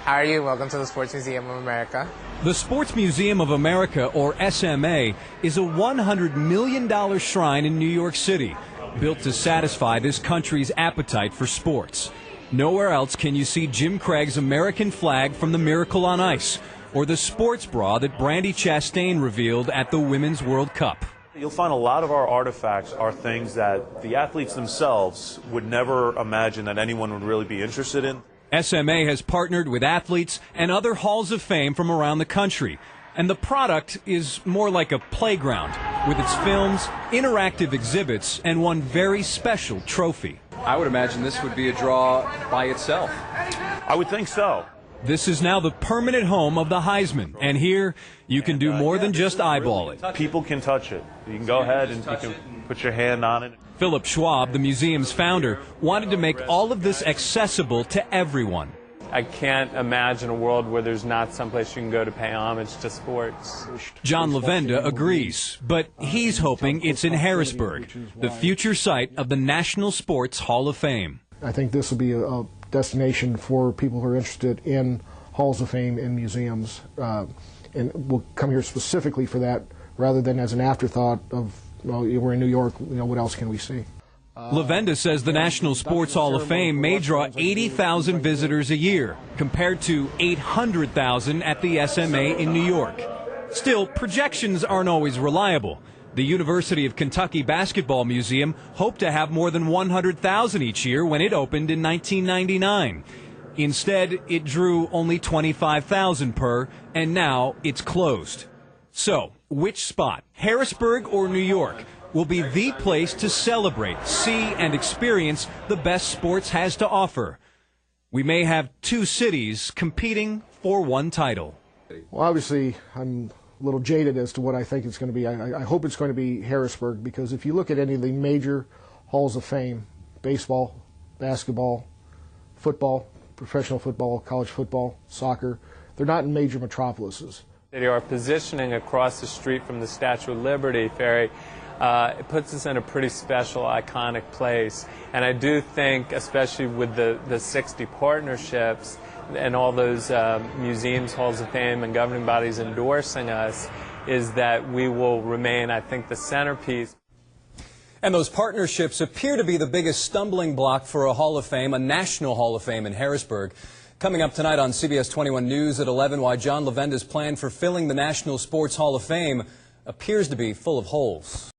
How are you? Welcome to the Sports Museum of America. The Sports Museum of America, or SMA, is a $100 million shrine in New York City, built to satisfy this country's appetite for sports. Nowhere else can you see Jim Craig's American flag from the Miracle on Ice, or the sports bra that Brandi Chastain revealed at the Women's World Cup. You'll find a lot of our artifacts are things that the athletes themselves would never imagine that anyone would really be interested in. SMA has partnered with athletes and other halls of fame from around the country, and the product is more like a playground with its films, interactive exhibits, and one very special trophy. I would imagine this would be a draw by itself. I would think so. This is now the permanent home of the Heisman, and here you can do more than just eyeball it. People can touch it. You can go ahead and you can put your hand on it. Philip Schwab, the museum's founder, wanted to make all of this accessible to everyone. I can't imagine a world where there's not someplace you can go to pay homage to sports. John Lavenda agrees, but he's hoping it's in Harrisburg, the future site of the National Sports Hall of Fame. I think this will be a destination for people who are interested in halls of fame and museums, and we'll come here specifically for that rather than as an afterthought of, well, we're in New York, what else can we see? Lavenda says the National Sports Hall of Fame may draw 80,000 visitors a year, compared to 800,000 at the SMA in New York. Still, projections aren't always reliable. The University of Kentucky Basketball Museum hoped to have more than 100,000 each year when it opened in 1999. Instead, it drew only 25,000 per, and now it's closed. So, which spot, Harrisburg or New York, will be the place to celebrate, see, and experience the best sports has to offer? We may have two cities competing for one title. Well, obviously, I'm a little jaded as to what I think it's going to be. I hope it's going to be Harrisburg, because if you look at any of the major halls of fame, baseball, basketball, football, professional football, college football, soccer, they're not in major metropolises. Our positioning across the street from the Statue of Liberty, Ferry, it puts us in a pretty special, iconic place. And I do think, especially with the 60 partnerships and all those museums, halls of fame, and governing bodies endorsing us, is that we will remain, I think, the centerpiece. And those partnerships appear to be the biggest stumbling block for a Hall of Fame, a National Hall of Fame in Harrisburg. Coming up tonight on CBS 21 News at 11, why John Lavenda's plan for filling the National Sports Hall of Fame appears to be full of holes.